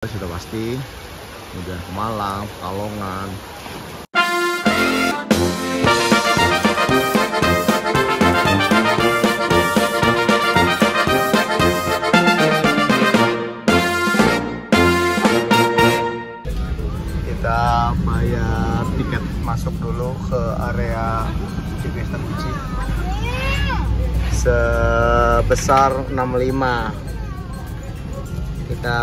Sudah pasti, kemudian ke Malang, Pekalongan. Kita bayar tiket masuk dulu ke area Fiesta Gucci sebesar 65. Kita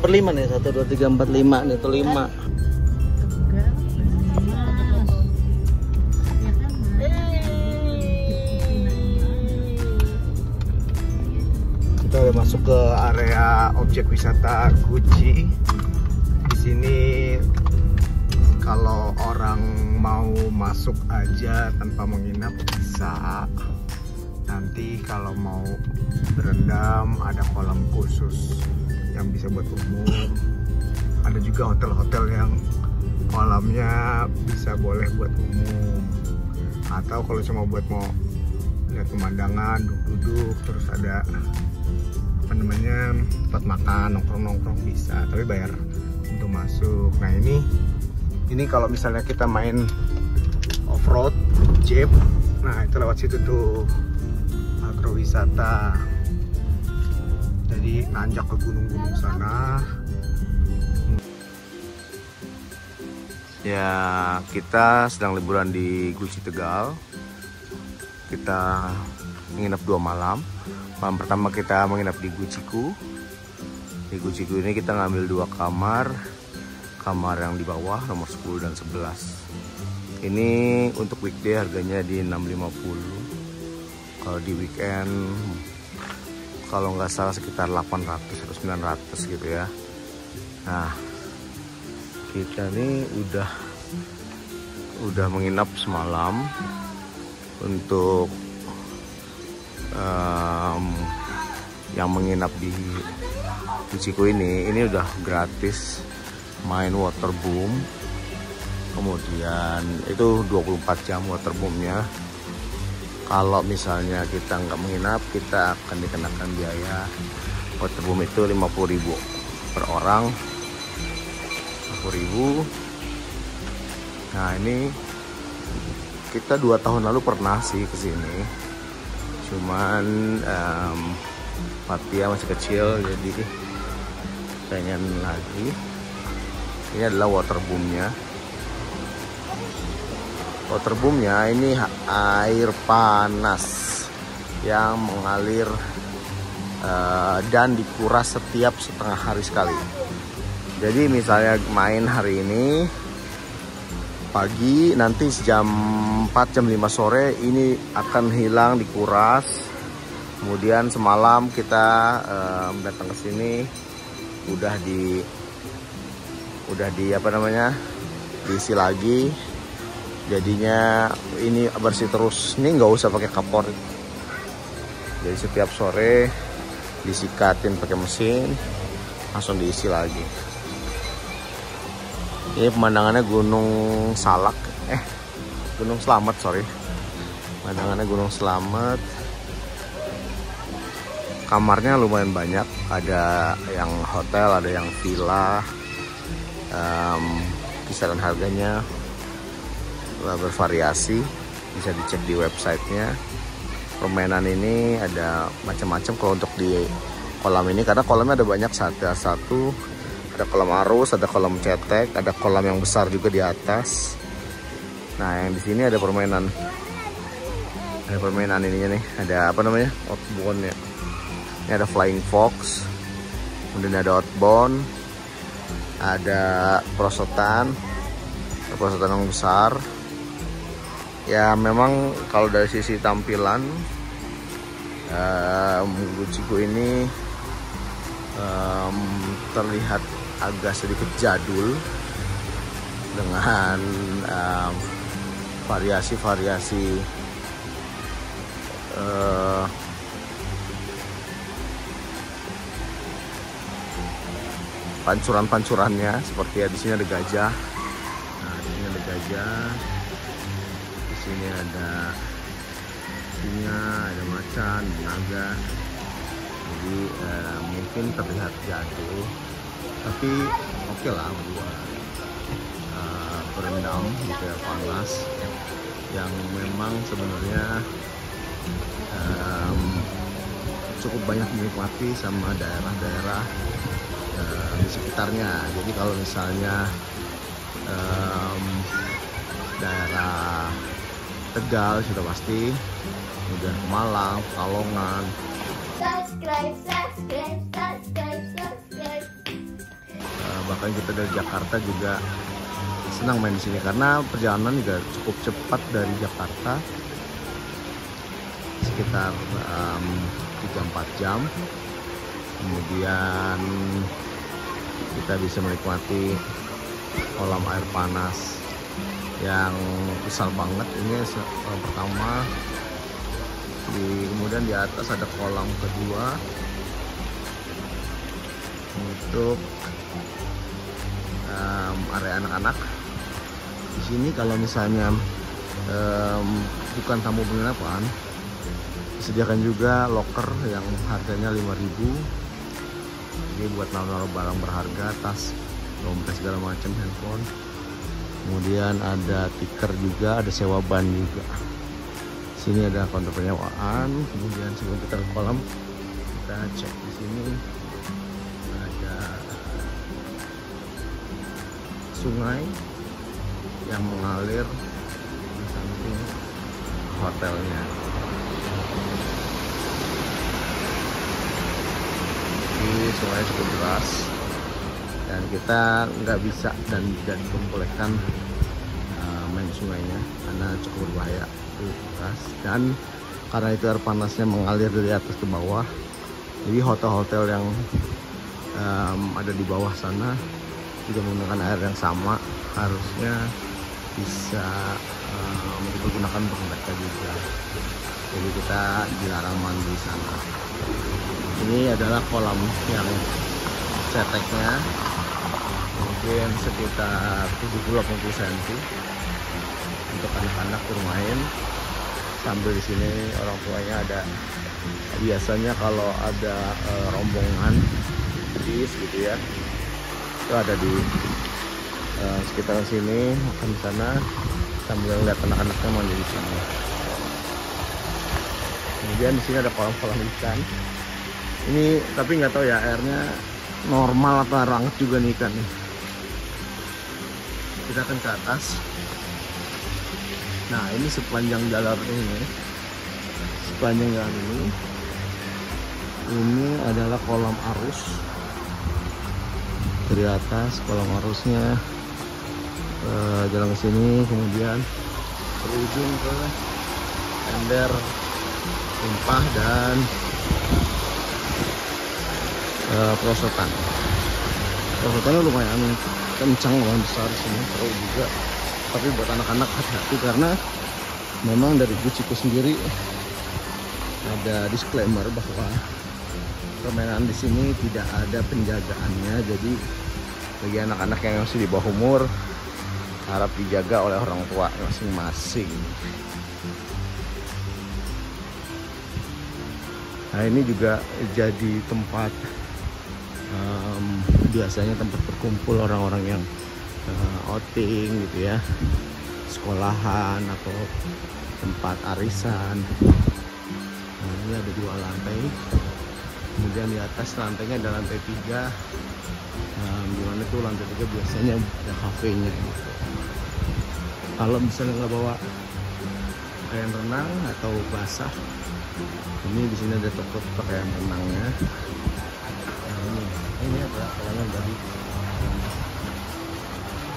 berlima nih, 1, 2, 3, 4, 5 nih, itu 5. Kita udah masuk ke area objek wisata Gucci. Di sini kalau orang mau masuk aja tanpa menginap bisa. Nanti kalau mau berendam ada kolam khusus yang bisa buat umum. Ada juga hotel-hotel yang kolamnya bisa boleh buat umum. Atau kalau cuma buat mau lihat pemandangan, duduk-duduk, terus ada apa namanya tempat makan, nongkrong-nongkrong bisa, tapi bayar untuk masuk. Nah ini kalau misalnya kita main off-road, jeep, nah itu lewat situ tuh agrowisata. Jadi nanjak ke gunung-gunung sana. Ya, kita sedang liburan di Gucci Tegal. Kita menginap 2 malam. Malam pertama kita menginap di Gucci-ku. Di Gucci-ku ini kita ngambil 2 kamar. Kamar yang di bawah nomor 10 dan 11. Ini untuk weekday harganya di 650. Kalau di weekend kalau nggak salah sekitar 800 atau 900 gitu ya. Nah, kita nih udah menginap semalam. Untuk yang menginap di Gucci-ku ini udah gratis main waterboom. Kemudian itu 24 jam waterboomnya. Kalau misalnya kita nggak menginap, kita akan dikenakan biaya waterboom itu 50.000 per orang. 50.000. Nah, ini kita 2 tahun lalu pernah sih ke sini. Cuman Fatia masih kecil, jadi pengen lagi. Ini adalah waterboomnya. Waterboomnya ini air panas yang mengalir dan dikuras setiap setengah hari sekali. Jadi misalnya main hari ini pagi, nanti jam 4 jam 5 sore ini akan hilang, dikuras. Kemudian semalam kita datang ke sini udah di apa namanya, diisi lagi. Jadinya ini bersih terus. Ini nggak usah pakai kapor. Jadi setiap sore disikatin pakai mesin, langsung diisi lagi. Ini pemandangannya Gunung Salak, Gunung Slamet, sorry. Pemandangannya Gunung Slamet. Kamarnya lumayan banyak. Ada yang hotel, ada yang villa. Kisaran harganya bervariasi, bisa dicek di websitenya. Permainan ini ada macam-macam kalau untuk di kolam ini, karena kolamnya ada banyak. Satu ada kolam arus, ada kolam cetek, ada kolam yang besar juga di atas. Nah, yang di sini ada permainan ininya nih, ada apa namanya, outbound ya. Ini ada flying fox, kemudian ada outbound, ada prosotan yang besar. Ya memang kalau dari sisi tampilan Gucci-ku ini terlihat agak sedikit jadul dengan variasi-variasi pancuran-pancurannya. Seperti ya, di sini ada gajah. Nah, di sini ada gajah. Di sini ada singa, ada macan, naga. Jadi mungkin terlihat jadul. Tapi oke lah buat berendam gitu ya, panas yang memang sebenarnya cukup banyak dinikmati sama daerah-daerah di sekitarnya. Jadi kalau misalnya daerah Tegal sudah pasti, kemudian Malang, Pekalongan. Subscribe. Bahkan kita dari Jakarta juga senang main di sini karena perjalanan juga cukup cepat dari Jakarta, sekitar 3-4 jam. Kemudian kita bisa menikmati kolam air panas yang besar banget. Ini pertama, kemudian di atas ada kolam kedua untuk area anak-anak. Di sini kalau misalnya bukan tamu penginapan, disediakan juga locker yang harganya 5.000. Jadi buat naruh barang berharga, tas, dompet segala macam, handphone. Kemudian ada tikar juga, ada sewa ban juga. Sini ada konter penyewaan. Kemudian sebelum kita ke kolam, kita cek di sini ada sungai yang mengalir di samping hotelnya. Ini sungai cukup deras dan kita nggak bisa dan tidak diperbolehkan main sungainya karena cukup berbahaya, deras. Dan karena itu air panasnya mengalir dari atas ke bawah, jadi hotel-hotel yang ada di bawah sana juga menggunakan air yang sama, harusnya bisa dipergunakan untuk mereka juga. Jadi kita dilarang mandi di sana. Ini adalah kolam yang ceteknya mungkin sekitar 70-80 cm untuk anak-anak bermain sambil di sini orang tuanya ada. Biasanya kalau ada rombongan bis gitu ya, itu ada di sekitar sini, makan di sana sambil lihat anak-anaknya mandi di sini. Kemudian di sini ada kolam-kolam ikan. Ini tapi nggak tahu ya airnya normal atau air hangat juga nih ikan nih. Kita akan ke atas. Nah ini sepanjang jalan ini adalah kolam arus. Dari atas kolam arusnya jalan ke sini, kemudian berujung ke ember tumpah dan perosotannya lumayan kencang, lumayan besar sini, seru juga. Tapi buat anak-anak hati-hati karena memang dari Gucci sendiri ada disclaimer bahwa permainan di sini tidak ada penjagaannya. Jadi bagi anak-anak yang masih di bawah umur harap dijaga oleh orang tua masing-masing. Nah ini juga jadi tempat biasanya tempat berkumpul orang-orang yang outing gitu ya, sekolahan atau tempat arisan. Nah, ini ada 2 lantai. Kemudian di atas lantainya ada lantai 3. Dimana tuh lantai 3 biasanya ada kafenya gitu. Kalau misalnya nggak bawa pakaian renang atau basah, ini di sini ada toko pakaian renangnya. Nah, ini adalah kolam yang tadi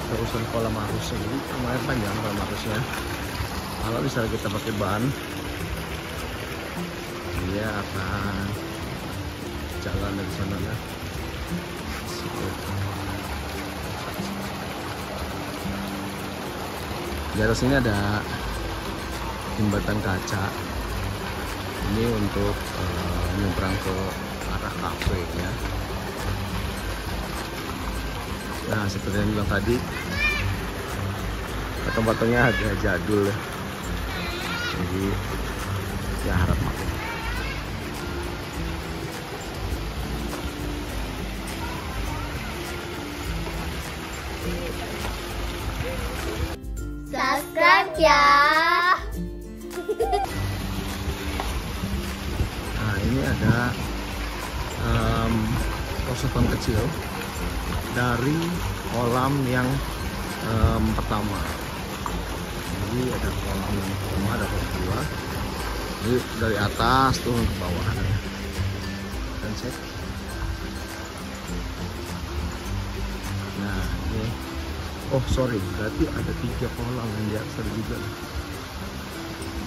terusan kolam arusnya, jadi lumayan panjang kolam arusnya. Kalau misalnya kita pakai ban, dia akan jalan dari sana ya. Di atas ini ada jembatan kaca. Ini untuk nyebrang ke arah kafe ya. Nah seperti yang bilang tadi, patung-patungnya agak jadul ya. Jadi ya harap maklum. Subscribe ya. Nah, ini ada prosotan kecil dari kolam yang pertama. Jadi ada kolam yang pertama, ada kolam kedua. Jadi dari atas turun ke bawah. Dan cek. Nah, ini. Oh sorry, berarti ada 3 kolam yang di atas ada juga.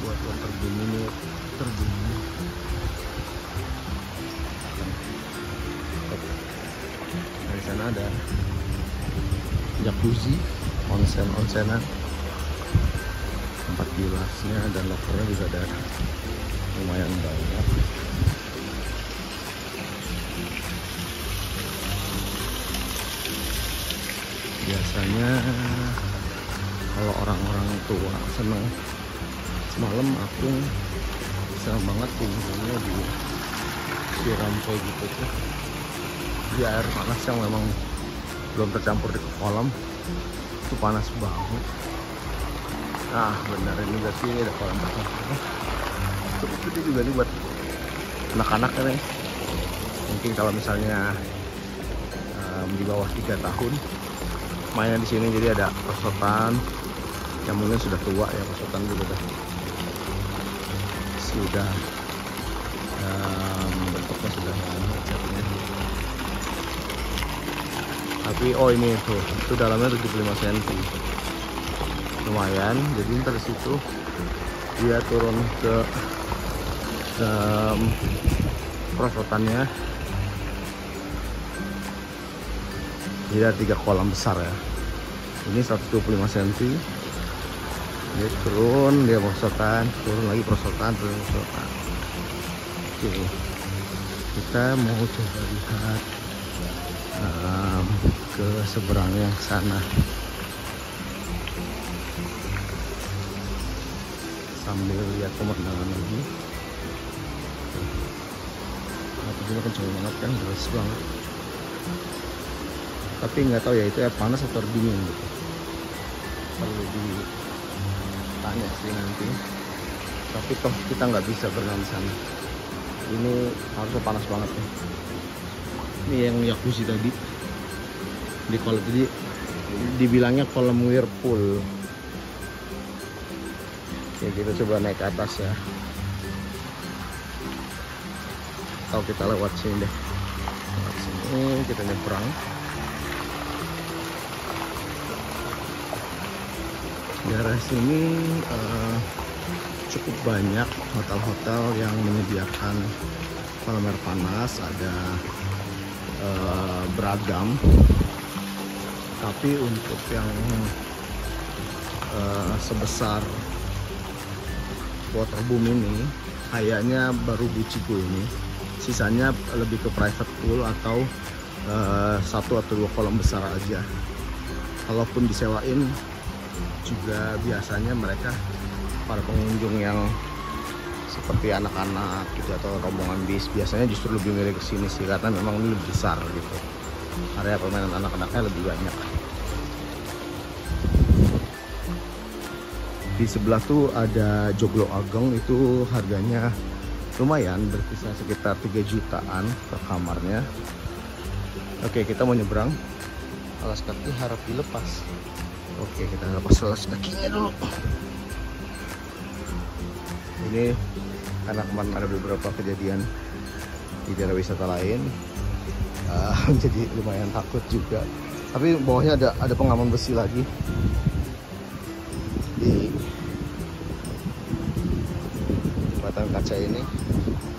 Buat water game ini terjun. Di sana ada jacuzzi, onsenan, tempat bilasnya dan lokernya juga ada lumayan banyak. Biasanya kalau orang-orang tua seneng semalam aku seneng banget tinggalnya di siram kayak gitu tuh. Di air panas yang memang belum tercampur di kolam itu panas banget. Nah benar, ini berarti ini ada kolam pertama. Itu juga nih buat anak-anak nih. Mungkin kalau misalnya di bawah 3 tahun mainnya di sini. Jadi ada prosotan yang mungkin sudah tua ya, prosotan juga sudah bentuknya sudah catnya. Tapi oh ini tuh, itu dalamnya 75 cm, lumayan. Jadi ntar di situ dia turun ke prosotannya. Jadi ada 3 kolam besar ya. Ini 125 cm. Dia turun, dia prosotan, turun lagi prosotan, turun prosotan. Oke, kita mau coba lihat ke seberangnya sana. Sambil lihat pemandangan lagi. Nah, ini kenceng banget kan, deras banget. Tapi nggak tahu ya itu air panas atau dingin gitu. Perlu ditanya sih nanti. Tapi toh kita nggak bisa berenang sana. Ini harusnya panas banget nih. Ini yang jacuzzi tadi. Di kolam tadi dibilangnya kolam whirlpool. Oke, kita coba naik ke atas ya. Atau kita lewat sini deh. Lewat sini kita nyebrang. Daerah sini cukup banyak hotel-hotel yang menyediakan kolam air panas, ada beragam. Tapi untuk yang sebesar waterboom ini kayaknya baru Buciku ini. Sisanya lebih ke private pool atau 1 atau 2 kolam besar aja. Kalaupun disewain juga biasanya mereka para pengunjung yang seperti anak-anak gitu atau rombongan bis biasanya justru lebih milih ke sini sih, karena memang ini lebih besar gitu. Area permainan anak-anaknya lebih banyak. Di sebelah tuh ada Joglo Ageng, itu harganya lumayan, berkisar sekitar 3 jutaan per kamarnya. Oke, kita mau nyebrang. Alas kaki harap dilepas. Oke, kita lepas alas kakinya dulu. Ini karena kemarin ada beberapa kejadian di daerah wisata lain, jadi lumayan takut juga. Tapi bawahnya ada pengaman besi lagi di jembatan kaca ini.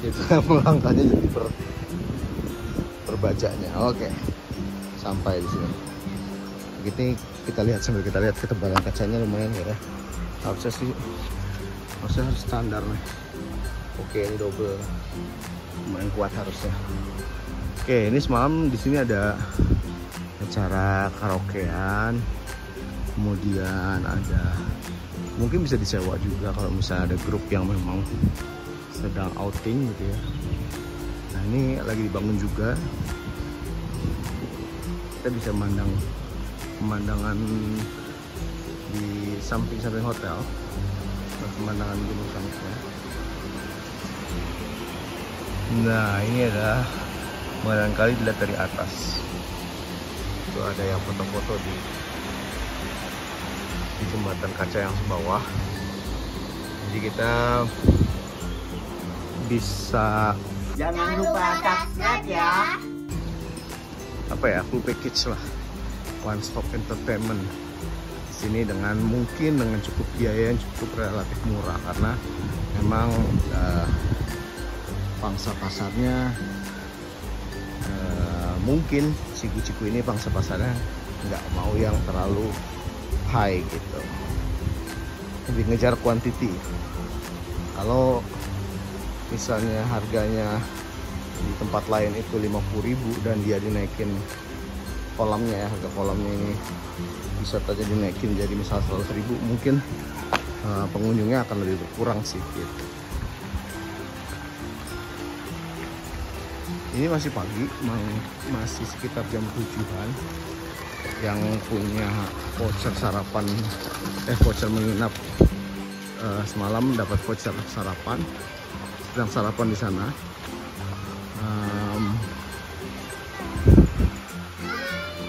Kita melangkahnya jadi perbajanya. Oke, sampai di sini. Begini kita lihat, sambil kita lihat ketebalan kacanya lumayan ya. Harusnya sih harus standar nih. Oke, ini double, lumayan kuat harusnya. Oke, ini semalam di sini ada acara karaokean, kemudian ada mungkin bisa disewa juga kalau misalnya ada grup yang memang sedang outing gitu ya. Nah ini lagi dibangun juga, kita bisa memandang pemandangan di samping-samping hotel, pemandangan Gunung Sangitnya. Nah, ini adalah barangkali dilihat dari atas. Itu ada yang foto-foto di jembatan kaca yang bawah. Jadi kita bisa, jangan lupa subscribe ya. apa ya, full package lah, one stop entertainment di sini dengan mungkin dengan cukup biaya yang cukup relatif murah, karena memang pangsa pasarnya mungkin Siku-Ciku ini pangsa pasarnya nggak mau yang terlalu high gitu, lebih ngejar quantity. Kalau misalnya harganya di tempat lain itu 50.000 dan dia dinaikin kolamnya ya, harga kolamnya ini bisa saja dinaikin jadi misal 100.000, mungkin pengunjungnya akan lebih berkurang sih gitu. Ini masih pagi, masih sekitar jam 7-an. Yang punya voucher sarapan, voucher menginap semalam dapat voucher sarapan, sedang sarapan di sana.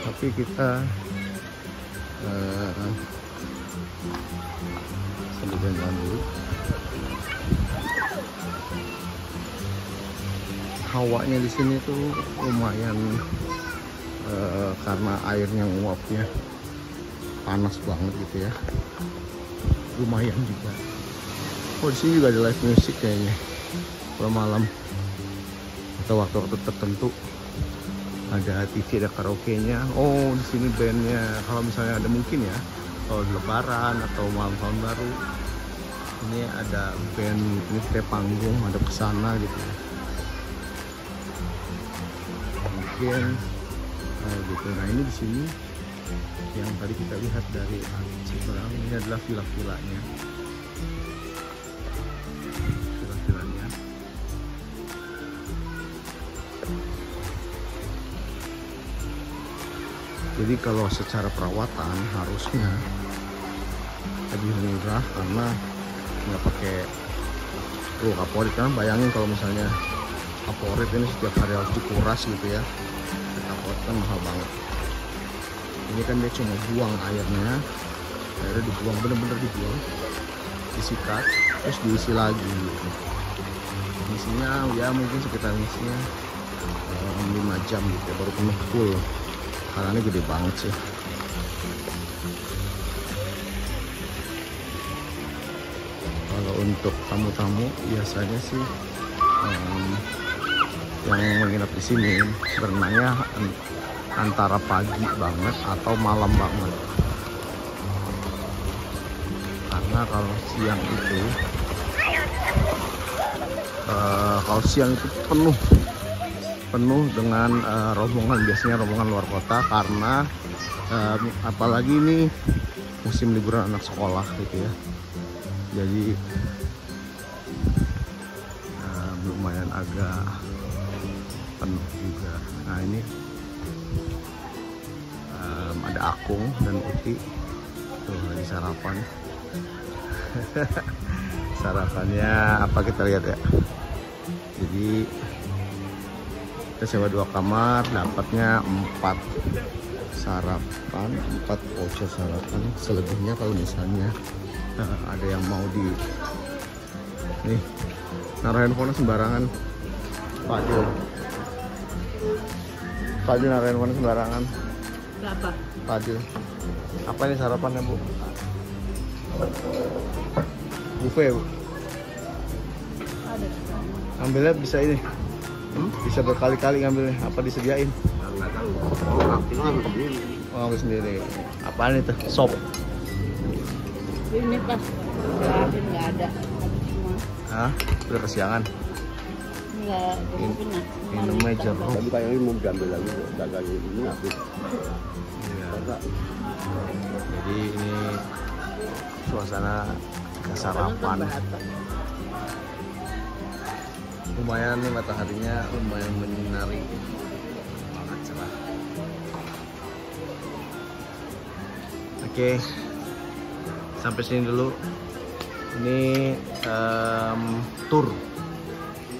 Tapi kita sambil jalan dulu. Hawanya di sini tuh lumayan karena airnya nguapnya panas banget gitu ya, lumayan juga. Oh, di sini juga ada live music kayaknya kalau malam atau waktu-waktu tertentu, ada TV, ada karaoke-nya. Oh, di sini bandnya kalau misalnya ada mungkin ya, kalau Lebaran atau malam tahun baru ini ada band, ini kayak panggung ada kesana gitu ya. Mungkin gitu. Nah, ini di sini yang tadi kita lihat dari seberang, ini adalah villa-villanya. Villa-villanya. Jadi kalau secara perawatan harusnya lebih murah karena nggak pakai kaporit. Kan bayangin kalau misalnya kaporit ini setiap hari harus dikuras gitu ya, kaporit kan mahal banget. Ini kan dia cuma buang airnya dibuang, bener-bener dibuang, disikat, terus diisi lagi gitu. Isinya ya mungkin sekitar isinya 5 jam gitu ya, baru penuh full, karena ini gede banget sih. Kalau untuk tamu-tamu biasanya sih yang menginap di sini berenangnya antara pagi banget atau malam banget, karena kalau siang itu penuh dengan rombongan, biasanya rombongan luar kota, karena apalagi ini musim liburan anak sekolah gitu ya, jadi lumayan agak penuh juga. Nah, ini ada Akung dan Uti tuh lagi sarapan. Sarapannya apa kita lihat ya. Jadi kita sewa 2 kamar, dapatnya 4 sarapan, 4 voucher sarapan. Selebihnya kalau misalnya ada yang mau di nih naruh handphone sembarangan, Fadil naruh handphone sembarangan. Berapa? Fadil, apa ini sarapannya Bu? Buffet Bu? Ada. Ambilnya bisa ini, bisa berkali-kali ngambilnya. Apa disediain? Oh, ambil sendiri. Apaan itu? Sop? Ini pas nggak ada. Habis semua. Hah? Udah kesiangan? Nggak pernah. Minumnya jeruk. Tapi kayak ini mau diambil lagi, dagang ini habis. Iya. Jadi ini suasana sarapan. Lumayan nih, mataharinya lumayan menyinari, banget cerah. Oke, sampai sini dulu. Ini tour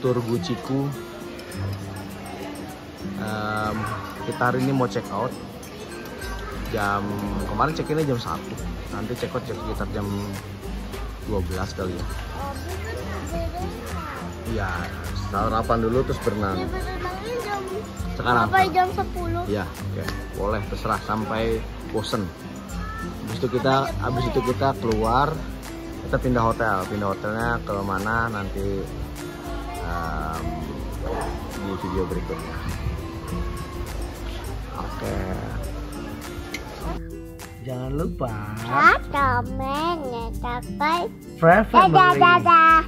Guciku. Kita hari ini mau check out kemarin check innya jam 1, nanti check out sekitar jam 12 kali ya. Iya, sarapan dulu terus berenang. Sekarang sampai jam 10. ya, oke, boleh, terserah sampai bosen. Habis itu kita keluar, kita pindah hotelnya ke mana nanti di video berikutnya. Oke. Jangan lupa Komen, sampai Friend Family. dadah.